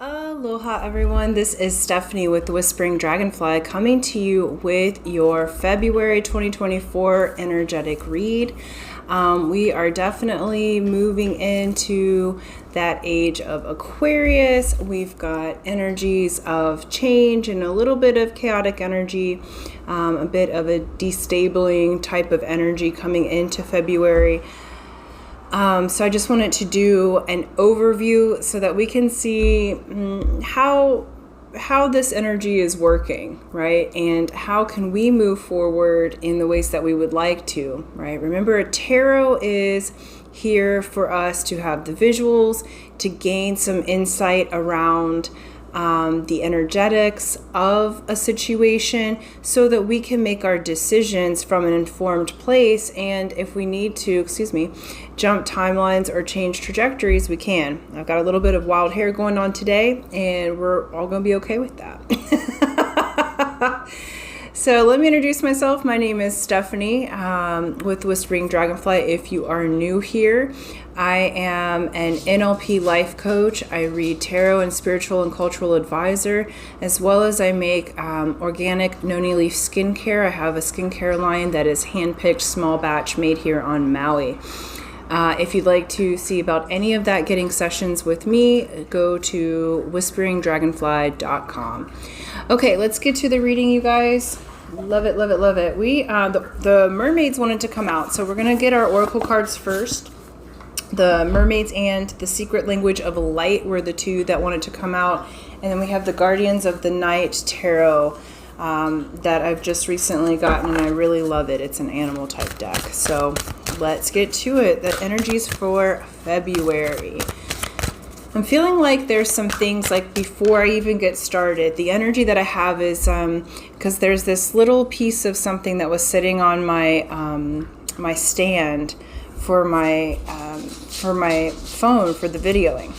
Aloha everyone, this is Stephanie with the Whispering Dragonfly coming to you with your February 2024 energetic read. We are definitely moving into that age of Aquarius. We've got energies of change and a little bit of chaotic energy, a bit of a destabling type of energy coming into February. So I just wanted to do an overview so that we can see how this energy is working, right? And how can we move forward in the ways that we would like to, right? Remember, tarot is here for us to have the visuals, to gain some insight around the energetics of a situation so that we can make our decisions from an informed place. And if we need to, jump timelines or change trajectories, we can. I've got a little bit of wild hair going on today, and we're all going to be okay with that. So let me introduce myself. My name is Stephanie with Whispering Dragonfly. If you are new here, I am an NLP life coach. I read tarot and spiritual and cultural advisor, as well as I make organic noni leaf skincare. I have a skincare line that is handpicked, small batch, made here on Maui. If you'd like to see about any of that, getting sessions with me, go to whisperingdragonfly.com. Okay, let's get to the reading, you guys. Love it, love it, love it. The mermaids wanted to come out, so we're going to get our oracle cards first. The mermaids and the secret language of light were the two that wanted to come out. And then we have the guardians of the night tarot that I've just recently gotten, and I really love it. It's an animal type deck. So let's get to it. The energies for February. I'm feeling like there's some things, like before I even get started, the energy that I have is because there's this little piece of something that was sitting on my my stand for my phone for the videoing,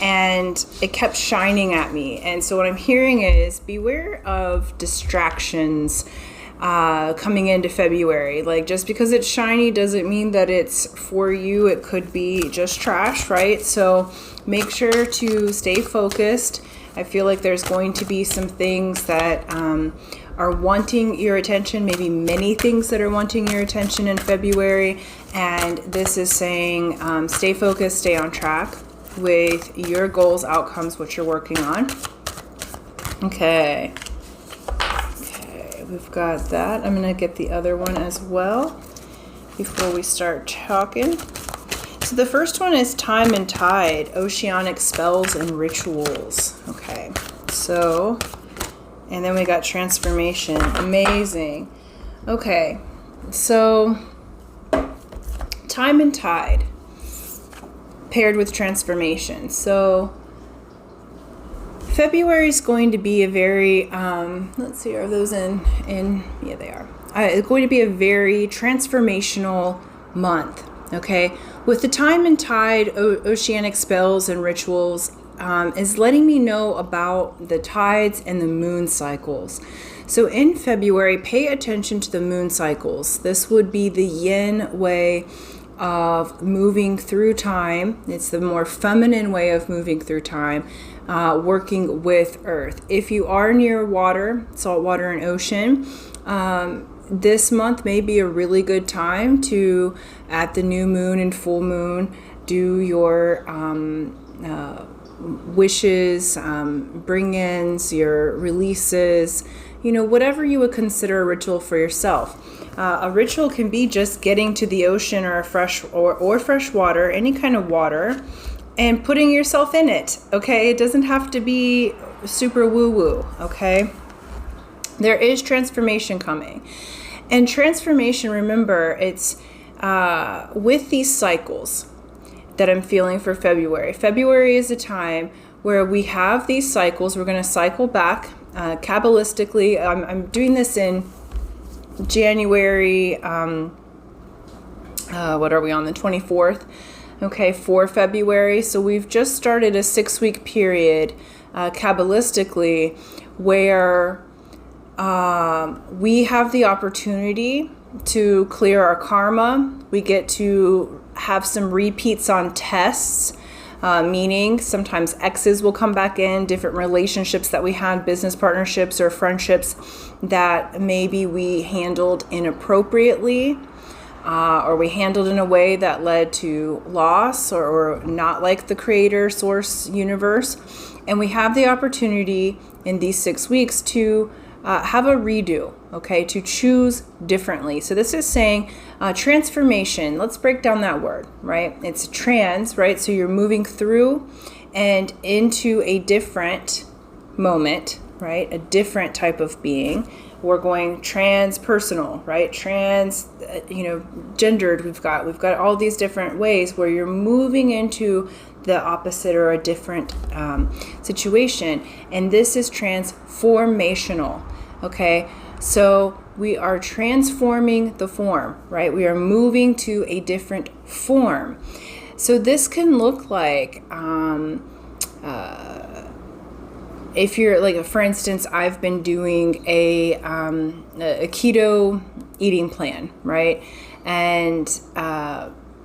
and it kept shining at me. And so what I'm hearing is beware of distractions coming into February. Like, just because it's shiny doesn't mean that it's for you. It could be just trash, right? So make sure to stay focused. I feel like there's going to be some things that are wanting your attention, maybe many things that are wanting your attention in February. And this is saying stay focused, stay on track with your goals, outcomes, what you're working on. Okay, we've got that. I'm going to get the other one as well before we start talking. So the first one is Time and Tide, Oceanic Spells and Rituals. Okay, so, and then we got Transformation. Amazing. Okay, so Time and Tide paired with Transformation. So February is going to be a very, let's see, are those in? Yeah, they are. It's going to be a very transformational month. Okay, with the Time and Tide, Oceanic Spells and Rituals is letting me know about the tides and the moon cycles. So in February, pay attention to the moon cycles. This would be the yin way of moving through time. It's the more feminine way of moving through time, working with earth. If you are near water, salt water and ocean, this month may be a really good time to, at the new moon and full moon, do your wishes, bring-ins, your releases, whatever you would consider a ritual for yourself. A ritual can be just getting to the ocean or fresh water, any kind of water, and putting yourself in it. Okay, it doesn't have to be super woo-woo. Okay, there is transformation coming. And transformation, remember, it's with these cycles that I'm feeling for February. February is a time where we have these cycles. We're going to cycle back Kabbalistically. I'm doing this in January. What are we on? The 24th. Okay, for February. So we've just started a 6-week period Kabbalistically where we have the opportunity to clear our karma. We get to have some repeats on tests. meaning sometimes exes will come back in, different relationships that we had, business partnerships or friendships that maybe we handled inappropriately, or we handled in a way that led to loss or not like the creator, source, universe. And we have the opportunity in these 6 weeks to have a redo, okay, to choose differently. So this is saying transformation. Let's break down that word, right? It's trans, right? So you're moving through and into a different moment, right? A different type of being. We're going transpersonal, right? Trans, gendered. We've got all these different ways where you're moving into the opposite or a different situation. And this is transformational, okay? So we are transforming the form, right? We are moving to a different form. So this can look like, if you're like, for instance, I've been doing a keto eating plan, right? And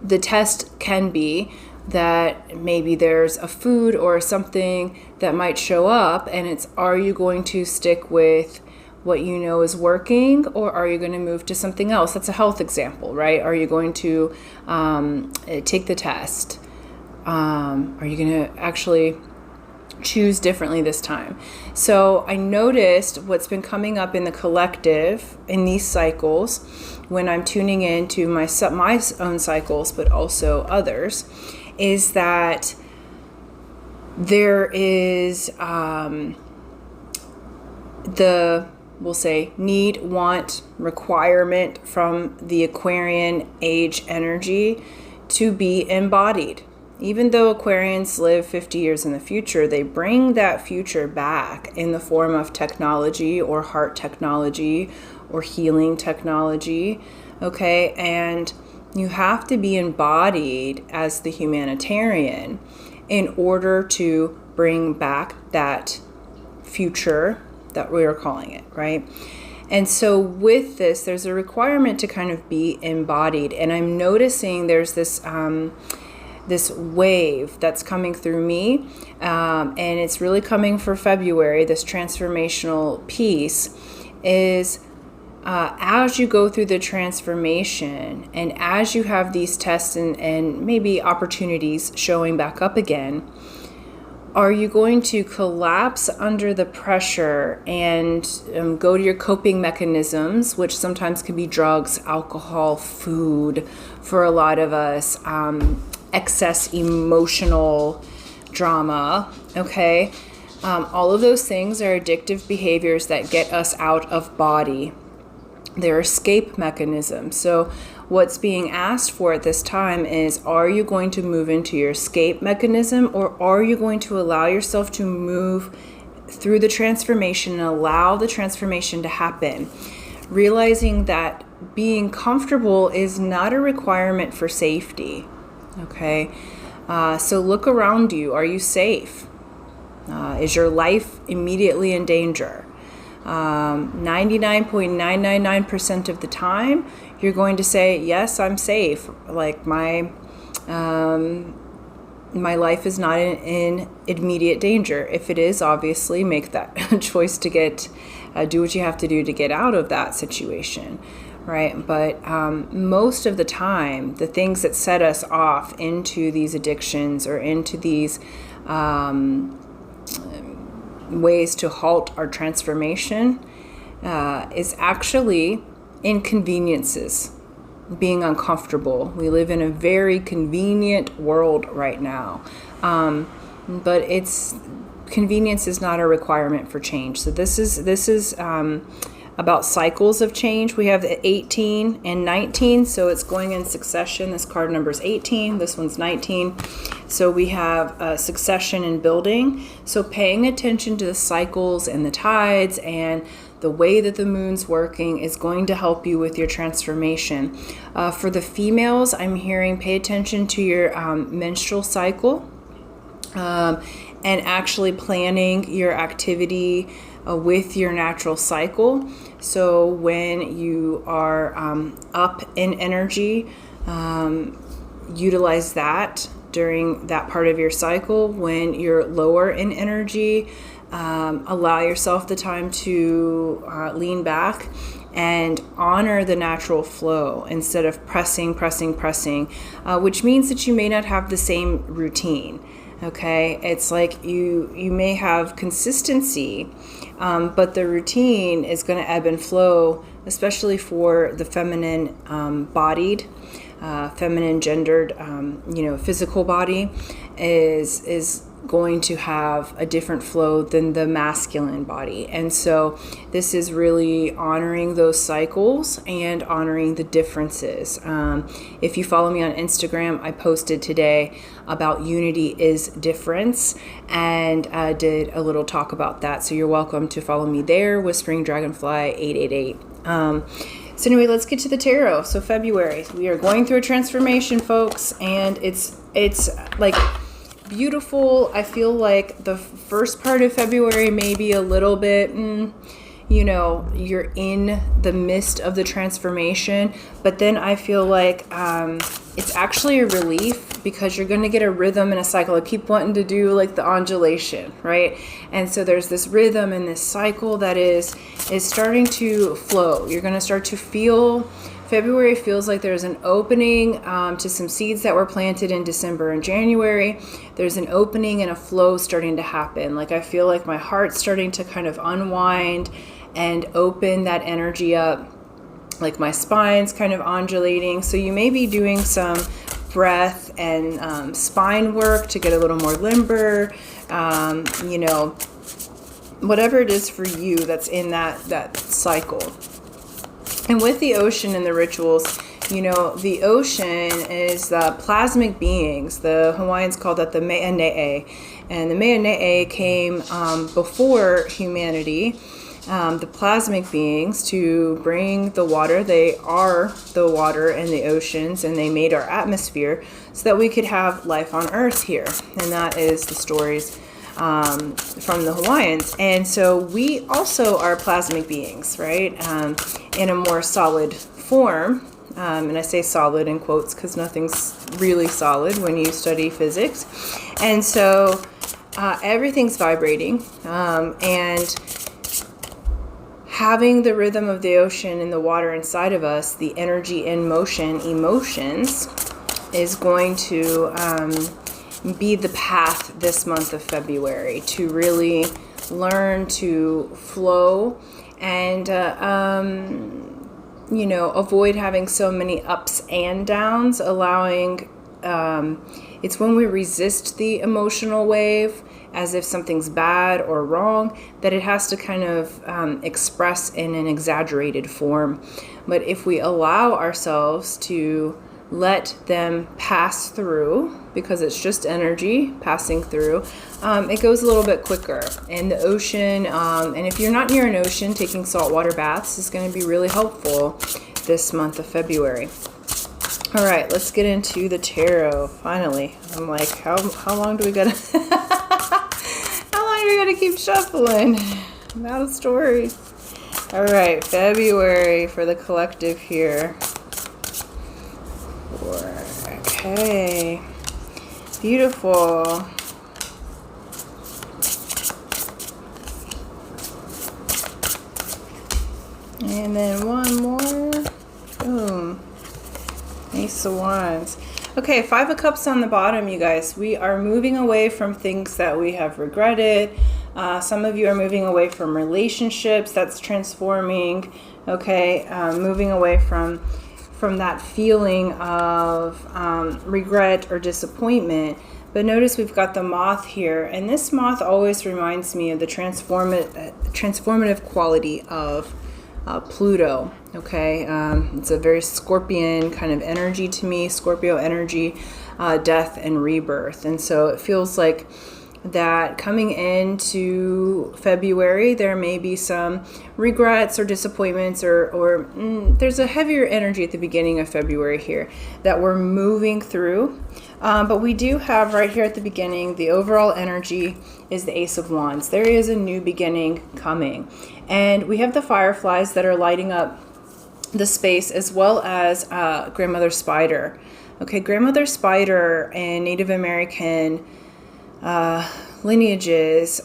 the test can be that maybe there's a food or something that might show up, and it's, are you going to stick with what you know is working, or are you going to move to something else? That's a health example, right? Are you going to take the test? Are you going to actually choose differently this time? So I noticed what's been coming up in the collective in these cycles when I'm tuning into my own cycles, but also others, is that there is we'll say need, want, requirement from the Aquarian age energy to be embodied. Even though Aquarians live 50 years in the future, they bring that future back in the form of technology or heart technology or healing technology, okay? And you have to be embodied as the humanitarian in order to bring back that future that we are calling it, right? And so with this, there's a requirement to kind of be embodied. And I'm noticing there's this this wave that's coming through me, and it's really coming for February. This transformational piece is as you go through the transformation and as you have these tests and maybe opportunities showing back up again, are you going to collapse under the pressure and go to your coping mechanisms, which sometimes can be drugs, alcohol, food, for a lot of us, excess emotional drama, okay? All of those things are addictive behaviors that get us out of body. They're escape mechanisms. So what's being asked for at this time is, are you going to move into your escape mechanism, or are you going to allow yourself to move through the transformation and allow the transformation to happen? Realizing that being comfortable is not a requirement for safety, okay? So look around you. Are you safe? Is your life immediately in danger? 99.999% of the time, you're going to say, yes, I'm safe. Like my life is not in immediate danger. If it is, obviously make that choice to do what you have to do to get out of that situation, right? But most of the time, the things that set us off into these addictions or into these ways to halt our transformation is actually inconveniences, being uncomfortable. We live in a very convenient world right now, but convenience is not a requirement for change. So this is about cycles of change. We have the 18 and 19, so it's going in succession. This card number is 18, this one's 19. So we have succession and building. So paying attention to the cycles and the tides and the way that the moon's working is going to help you with your transformation. For the females, I'm hearing pay attention to your menstrual cycle and actually planning your activity with your natural cycle. So when you are up in energy, utilize that during that part of your cycle when you're lower in energy. Allow yourself the time to lean back and honor the natural flow instead of pressing, which means that you may not have the same routine. Okay, it's like you may have consistency, but the routine is going to ebb and flow, especially for the feminine bodied, feminine gendered, physical body is going to have a different flow than the masculine body. And so this is really honoring those cycles and honoring the differences. If you follow me on Instagram, I posted today about unity is difference, and I did a little talk about that. So you're welcome to follow me there, Whispering Dragonfly 888. So anyway, let's get to the tarot. So February, we are going through a transformation, folks, and it's like beautiful. I feel like the first part of February may be a little bit, you're in the midst of the transformation, but then I feel like it's actually a relief because you're going to get a rhythm and a cycle. I keep wanting to do like the undulation, right? And so there's this rhythm and this cycle that is starting to flow. You're going to start to feel. February feels like there's an opening to some seeds that were planted in December and January. There's an opening and a flow starting to happen. Like I feel like my heart's starting to kind of unwind and open that energy up. Like my spine's kind of undulating. So you may be doing some breath and spine work to get a little more limber. Whatever it is for you that's in that cycle. And with the ocean and the rituals, the ocean is the plasmic beings. The Hawaiians call that the Me'ane'e. And the Me'ane'e came before humanity, the plasmic beings, to bring the water. They are the water and the oceans, and they made our atmosphere so that we could have life on Earth here. And that is the stories from the Hawaiians. And so we also are plasmic beings, right? In a more solid form. And I say solid in quotes because nothing's really solid when you study physics. And so everything's vibrating. And having the rhythm of the ocean and the water inside of us, the energy in motion, emotions, is going to be the path this month of February to really learn to flow and avoid having so many ups and downs, allowing it's when we resist the emotional wave as if something's bad or wrong, that it has to kind of express in an exaggerated form. But if we allow ourselves to let them pass through, because it's just energy passing through, it goes a little bit quicker. And the ocean, and if you're not near an ocean, taking saltwater baths is going to be really helpful this month of February. All right, let's get into the tarot. Finally, I'm like, how long do we gotta how long do we gotta keep shuffling? I'm out of stories. All right, February for the collective here. Okay, beautiful. And then one more. Boom. Ace of Wands. Okay, 5 of Cups on the bottom, you guys. We are moving away from things that we have regretted. Some of you are moving away from relationships that's transforming. Okay, moving away from that feeling of regret or disappointment. But notice we've got the moth here, and this moth always reminds me of the transformative quality of Pluto. Okay, it's a very Scorpion kind of energy to me, Scorpio energy, death and rebirth. And so it feels like that coming into February, there may be some regrets or disappointments, or there's a heavier energy at the beginning of February here that we're moving through. But we do have right here at the beginning, the overall energy is the Ace of Wands. There is a new beginning coming. And we have the fireflies that are lighting up the space, as well as Grandmother Spider. Okay, grandmother spider and Native American lineages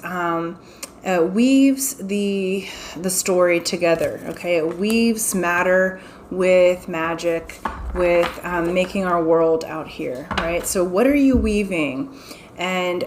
weaves the story together. Okay, it weaves matter with magic, with making our world out here, right? So what are you weaving? And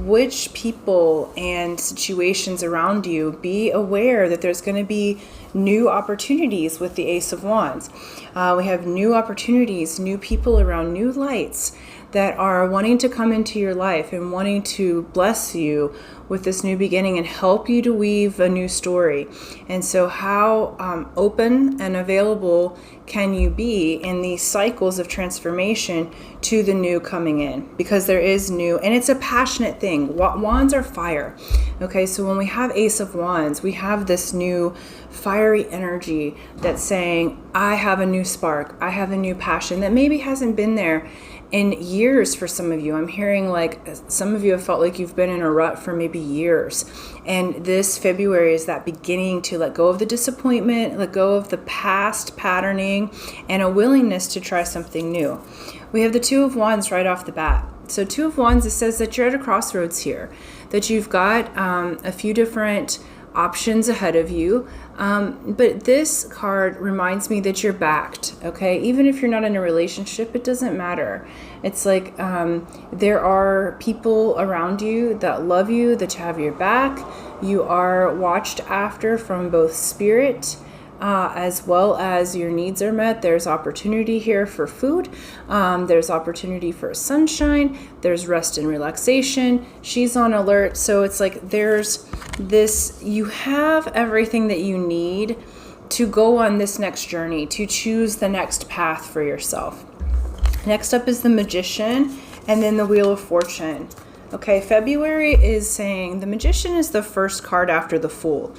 which people and situations around you, be aware that there's going to be new opportunities with the Ace of Wands. We have new opportunities, new people around, new lights that are wanting to come into your life and wanting to bless you with this new beginning and help you to weave a new story. And so how open and available can you be in these cycles of transformation to the new coming in? Because there is new, and it's a passionate thing. Wands are fire. Okay, so when we have Ace of Wands, we have this new fiery energy that's saying, I have a new spark, I have a new passion that maybe hasn't been there in years for some of you. I'm hearing like some of you have felt like you've been in a rut for maybe years. And this February is that beginning to let go of the disappointment, let go of the past patterning, and a willingness to try something new. We have the Two of Wands right off the bat. So Two of Wands, it says that you're at a crossroads here, that you've got a few different options ahead of you. But this card reminds me that you're backed, okay? Even if you're not in a relationship, it doesn't matter. It's like there are people around you that love you, that have your back. You are watched after from both spirit as well as your needs are met. There's opportunity here for food. There's opportunity for sunshine. There's rest and relaxation. She's on alert. So it's like there's this, you have everything that you need to go on this next journey, to choose the next path for yourself. Next up is the Magician and then the Wheel of Fortune. Okay, February is saying the Magician is the first card after the Fool.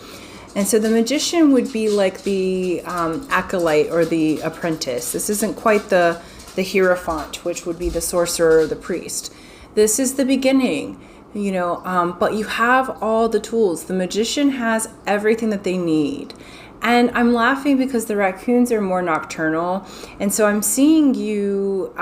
And so the Magician would be like the acolyte or the apprentice. This isn't quite the Hierophant, which would be the sorcerer or the priest. This is the beginning, you know, but you have all the tools. The Magician has everything that they need. And I'm laughing because the raccoons are more nocturnal. And so I'm seeing you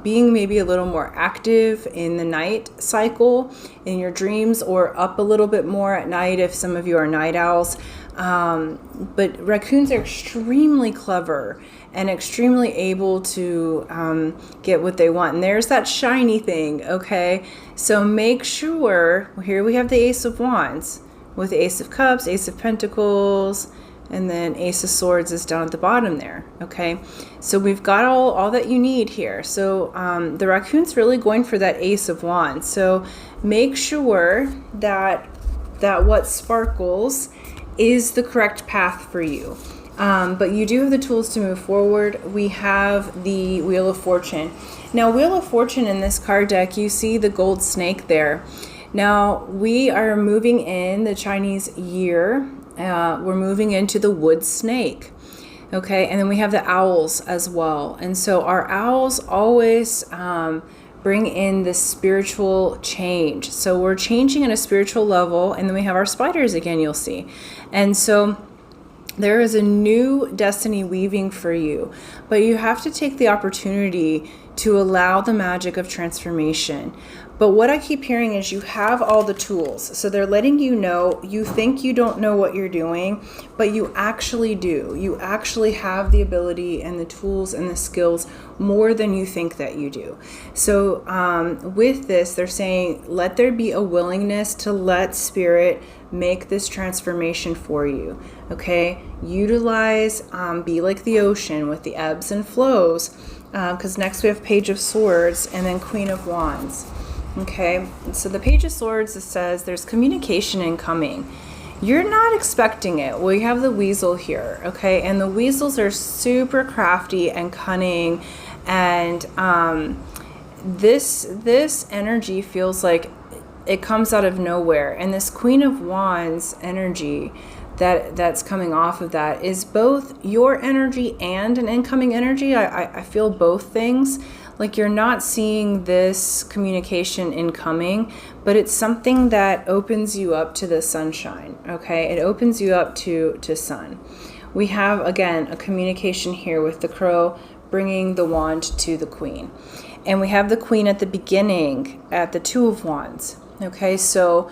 being maybe a little more active in the night cycle in your dreams, or up a little bit more at night if some of you are night owls. But raccoons are extremely clever and extremely able to get what they want. And there's that shiny thing, okay? So make sure, here we have the Ace of Wands with the Ace of Cups, Ace of Pentacles, and then Ace of Swords is down at the bottom there, okay? So we've got all that you need here. So the raccoon's really going for that Ace of Wands. So make sure that what sparkles is the correct path for you. But you do have the tools to move forward. We have the Wheel of Fortune. Now, Wheel of Fortune in this card deck, you see the gold snake there. Now, we are moving in the Chinese year. We're moving into the wood snake, okay? And then we have the owls as well. And so our owls always bring in this spiritual change. So we're changing at a spiritual level, and then we have our spiders again, you'll see. And so there is a new destiny weaving for you, but you have to take the opportunity to allow the magic of transformation. But what I keep hearing is you have all the tools. So they're letting you know, you think you don't know what you're doing, but you actually do. You actually have the ability and the tools and the skills more than you think that you do. So with this, they're saying, let there be a willingness to let spirit make this transformation for you, okay? Utilize, be like the ocean with the ebbs and flows, because next we have Page of Swords and then Queen of Wands. Okay, so the Page of Swords, it says there's communication incoming. You're not expecting it. We have the weasel here, okay? And the weasels are super crafty and cunning, and this energy feels like it comes out of nowhere. And this Queen of Wands energy that's coming off of that is both your energy and an incoming energy. I feel both things. Like you're not seeing this communication incoming, but it's something that opens you up to the sunshine, okay? It opens you up to sun. We have, again, a communication here with the crow bringing the wand to the Queen. And we have the Queen at the beginning at the Two of Wands. Okay, so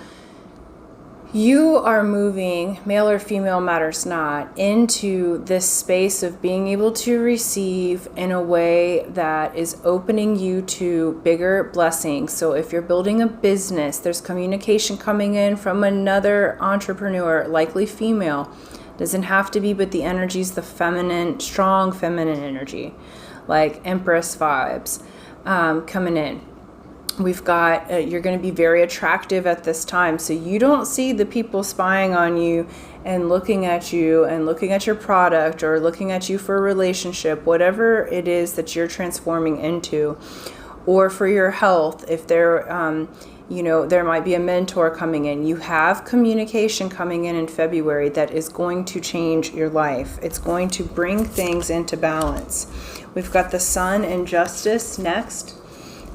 you are moving, male or female matters not, into this space of being able to receive in a way that is opening you to bigger blessings. So if you're building a business, there's communication coming in from another entrepreneur, likely female. Doesn't have to be, but the energy is the feminine, strong feminine energy, like Empress vibes coming in. We've got, you're going to be very attractive at this time. So you don't see the people spying on you and looking at you and looking at your product or looking at you for a relationship, whatever it is that you're transforming into, or for your health. If there, there might be a mentor coming in. You have communication coming in February that is going to change your life. It's going to bring things into balance. We've got the Sun and Justice next.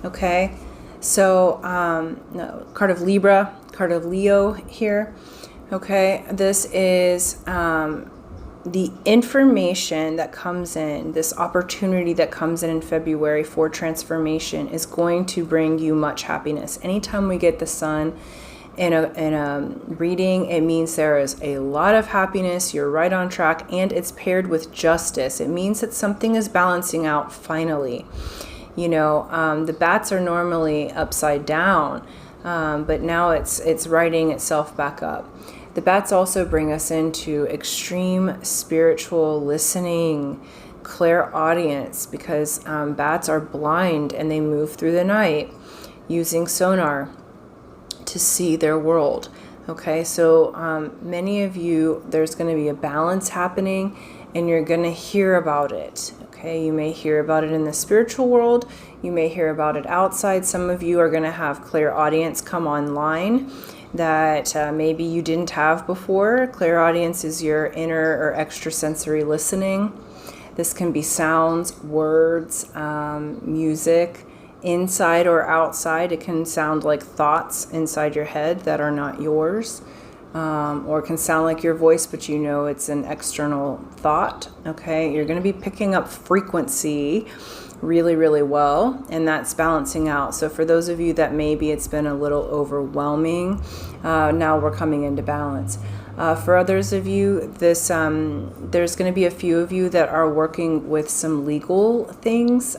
Okay. So, card of Libra, card of Leo here. Okay, this is the information that comes in, this opportunity that comes in February for transformation is going to bring you much happiness. Anytime we get the Sun in a reading, it means there is a lot of happiness, you're right on track, and it's paired with justice. It means that something is balancing out finally. The bats are normally upside down, but now it's righting itself back up. The bats also bring us into extreme spiritual listening, clairaudience, because bats are blind and they move through the night using sonar to see their world. Okay, so many of you, there's going to be a balance happening and you're going to hear about it. Okay, you may hear about it in the spiritual world. You may hear about it outside. Some of you are going to have clairaudience come online that maybe you didn't have before. Clairaudience is your inner or extrasensory listening. This can be sounds, words, music, inside or outside. It can sound like thoughts inside your head that are not yours. Or it can sound like your voice, but it's an external thought. Okay, you're going to be picking up frequency really, really well, and that's balancing out. So for those of you that maybe it's been a little overwhelming, now we're coming into balance. For others of you, there's going to be a few of you that are working with some legal things.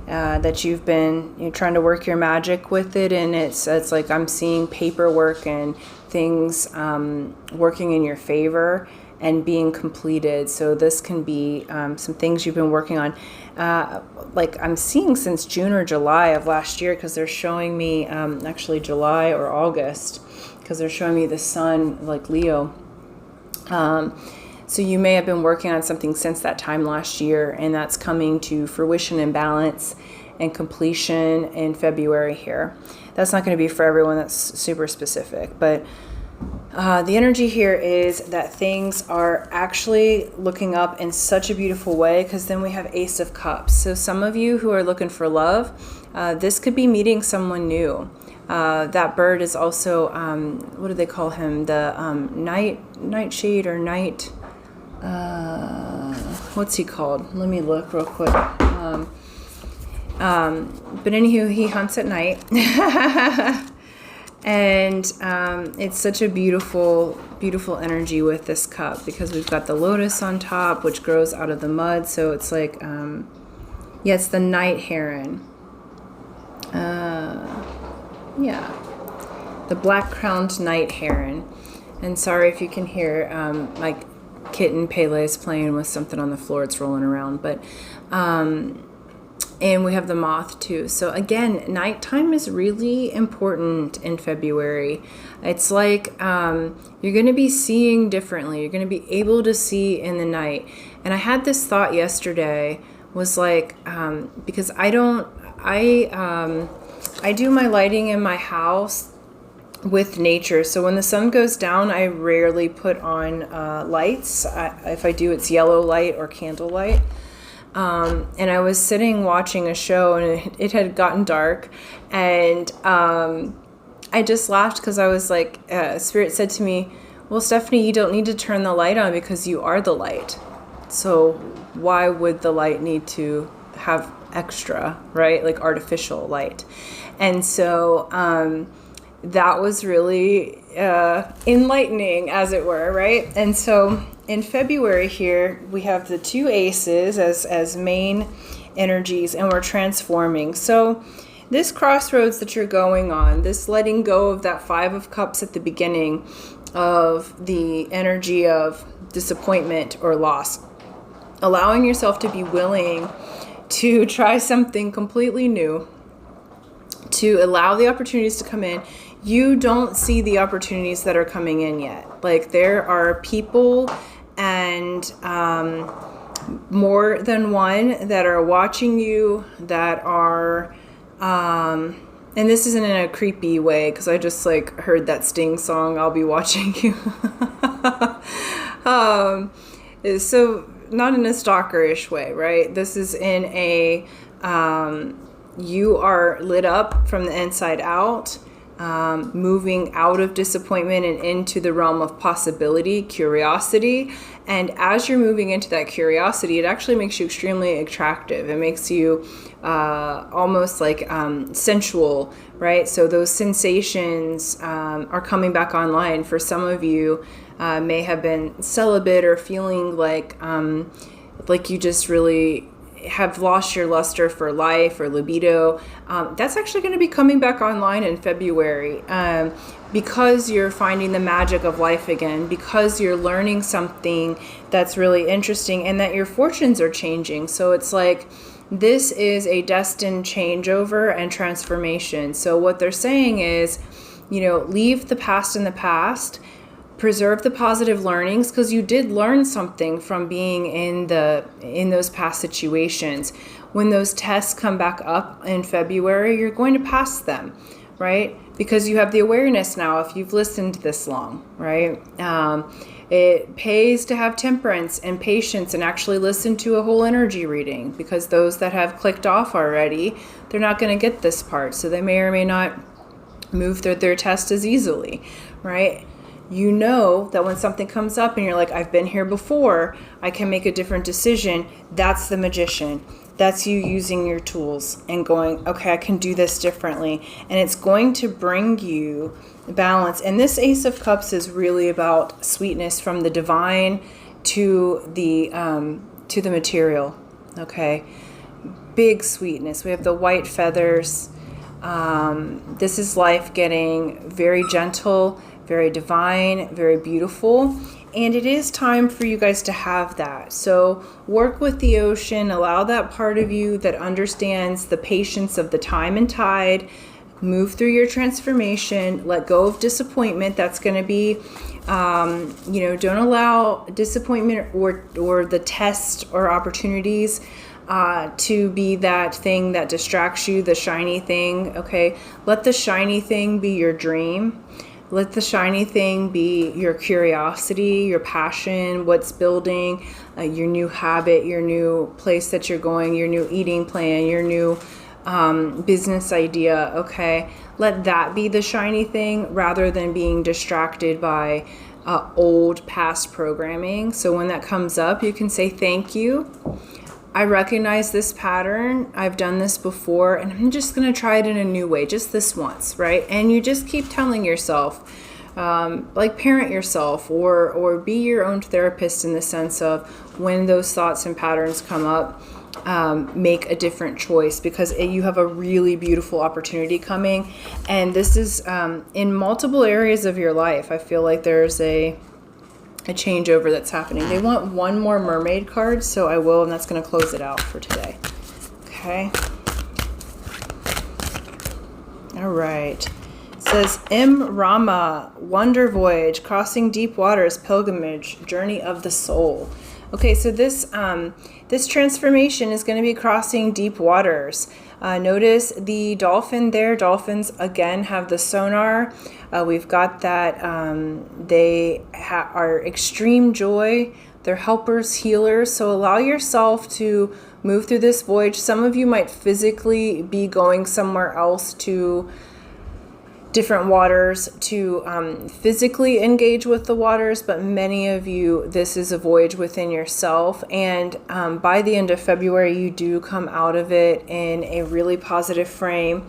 That you've been trying to work your magic with it, and it's like I'm seeing paperwork and things working in your favor and being completed. So this can be some things you've been working on, like I'm seeing since June or July of last year, because they're showing me actually July or August, because they're showing me the Sun, like Leo. So you may have been working on something since that time last year, and that's coming to fruition and balance and completion in February here. That's not going to be for everyone. That's super specific. But the energy here is that things are actually looking up in such a beautiful way, because then we have Ace of Cups. So some of you who are looking for love, this could be meeting someone new. That bird is also, what do they call him? The nightshade or night... what's he called? Let me look real quick. But anywho, he hunts at night. And it's such a beautiful, beautiful energy with this cup, because we've got the lotus on top, which grows out of the mud. So it's like, it's the night heron. The black-crowned night heron. And sorry if you can hear, like, kitten Pele is playing with something on the floor. It's rolling around, but and we have the moth too. So again, nighttime is really important in February. It's like you're going to be seeing differently. You're going to be able to see in the night. And I had this thought yesterday, was like, because I do my lighting in my house with nature. So when the sun goes down, I rarely put on lights. If I do, it's yellow light or candle light. And I was sitting watching a show, and it had gotten dark, and I just laughed, because I was like, Spirit said to me, well, Stephanie, you don't need to turn the light on, because you are the light. So why would the light need to have extra, right? Like artificial light. And so that was really enlightening, as it were, right? And so in February here, we have the two aces as main energies, and we're transforming. So this crossroads that you're going on, this letting go of that Five of Cups at the beginning of the energy of disappointment or loss, allowing yourself to be willing to try something completely new, to allow the opportunities to come in. You don't see the opportunities that are coming in yet. Like, there are people and more than one that are watching you, that are and this isn't in a creepy way, because I just like heard that Sting song, I'll be watching you. So not in a stalkerish way, right? This is in a you are lit up from the inside out, moving out of disappointment and into the realm of possibility, curiosity. And as you're moving into that curiosity, it actually makes you extremely attractive. It makes you almost like sensual, right? So those sensations are coming back online. For some of you, may have been celibate or feeling like you just really have lost your luster for life or libido. That's actually going to be coming back online in February, because you're finding the magic of life again, because you're learning something that's really interesting, and that your fortunes are changing. So it's like, this is a destined changeover and transformation. So what they're saying is, leave the past in the past, preserve the positive learnings, because you did learn something from being in those past situations. When those tests come back up in February, you're going to pass them, right? Because you have the awareness now, if you've listened this long, right? It pays to have temperance and patience and actually listen to a whole energy reading, because those that have clicked off already, they're not going to get this part. So they may or may not move through their test as easily, right? You know that when something comes up and you're like, I've been here before, I can make a different decision. That's the magician. That's you using your tools and going, okay, I can do this differently. And it's going to bring you balance. And this Ace of Cups is really about sweetness, from the divine to the material. Okay. Big sweetness. We have the white feathers. This is life getting very gentle, very divine, very beautiful. And it is time for you guys to have that. So work with the ocean, allow that part of you that understands the patience of the time and tide, move through your transformation, let go of disappointment. That's going to be, don't allow disappointment or the test or opportunities to be that thing that distracts you, the shiny thing, okay? Let the shiny thing be your dream. Let the shiny thing be your curiosity, your passion, what's building, your new habit, your new place that you're going, your new eating plan, your new business idea, okay? Let that be the shiny thing, rather than being distracted by old past programming. So when that comes up, you can say, thank you. I recognize this pattern. I've done this before, and I'm just going to try it in a new way, just this once, right? And you just keep telling yourself, like parent yourself, or be your own therapist, in the sense of when those thoughts and patterns come up, make a different choice, because you have a really beautiful opportunity coming. And this is in multiple areas of your life. I feel like there's a changeover that's happening. They want one more mermaid card, so I will, and that's going to close it out for today. Okay. All right. It says, M. Rama, Wonder Voyage, Crossing Deep Waters, Pilgrimage, Journey of the Soul. Okay, so this transformation is going to be crossing deep waters. Notice the dolphin there. Dolphins, again, have the sonar. We've got that. They are extreme joy. They're helpers, healers. So allow yourself to move through this voyage. Some of you might physically be going somewhere else to different waters to physically engage with the waters, but many of you, this is a voyage within yourself. And by the end of February, you do come out of it in a really positive frame.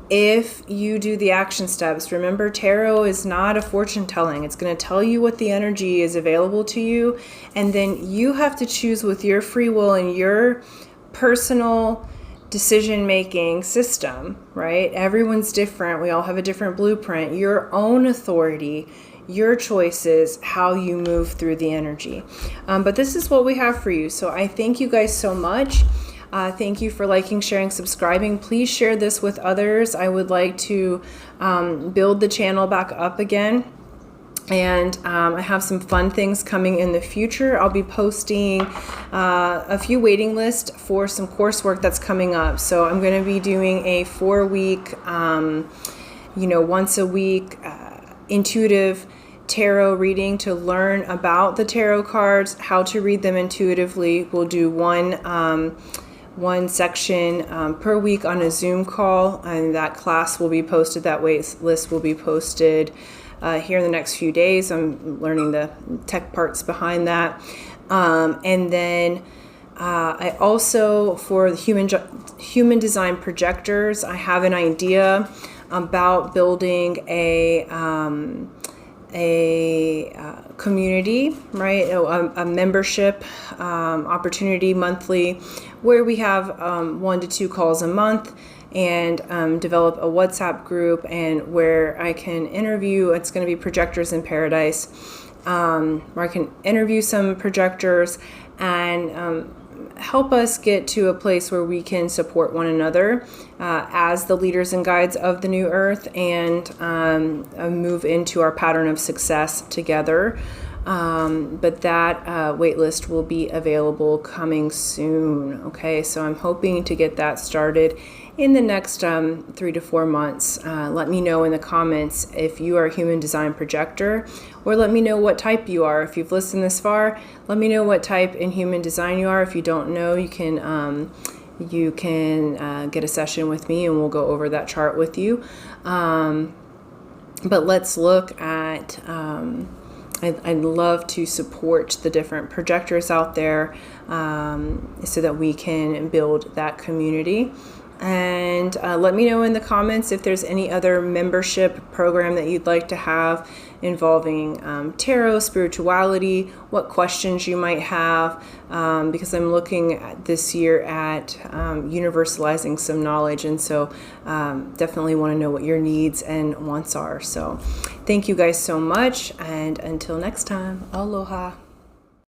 If you do the action steps, remember, tarot is not a fortune telling. It's going to tell you what the energy is available to you. And then you have to choose with your free will and your personal decision-making system, right? Everyone's different. We all have a different blueprint. Your own authority, your choices, how you move through the energy. But this is what we have for you. So I thank you guys so much. Thank you for liking, sharing, subscribing. Please share this with others. I would like to build the channel back up again. And I have some fun things coming in the future. I'll be posting a few waiting lists for some coursework that's coming up. So I'm going to be doing a 4-week, once a week intuitive tarot reading to learn about the tarot cards, how to read them intuitively. We'll do one section per week on a Zoom call, and that class will be posted. That wait list will be posted here in the next few days. I'm learning the tech parts behind that. And then I also, for the human design projectors, I have an idea about building a community, right? A membership opportunity monthly, where we have 1 to 2 calls a month, and develop a WhatsApp group, and where I can interview. It's going to be Projectors in Paradise, where I can interview some projectors and help us get to a place where we can support one another as the leaders and guides of the new earth, and move into our pattern of success together. But that waitlist will be available coming soon. Okay, so I'm hoping to get that started in the next 3 to 4 months. Let me know in the comments if you are a human design projector, or let me know what type you are. If you've listened this far, let me know what type in human design you are. If you don't know, you can get a session with me, and we'll go over that chart with you. But let's look at, I'd love to support the different projectors out there so that we can build that community. And let me know in the comments if there's any other membership program that you'd like to have involving tarot, spirituality, what questions you might have, because I'm looking at this year at universalizing some knowledge, and so definitely want to know what your needs and wants are. So thank you guys so much, and until next time, aloha.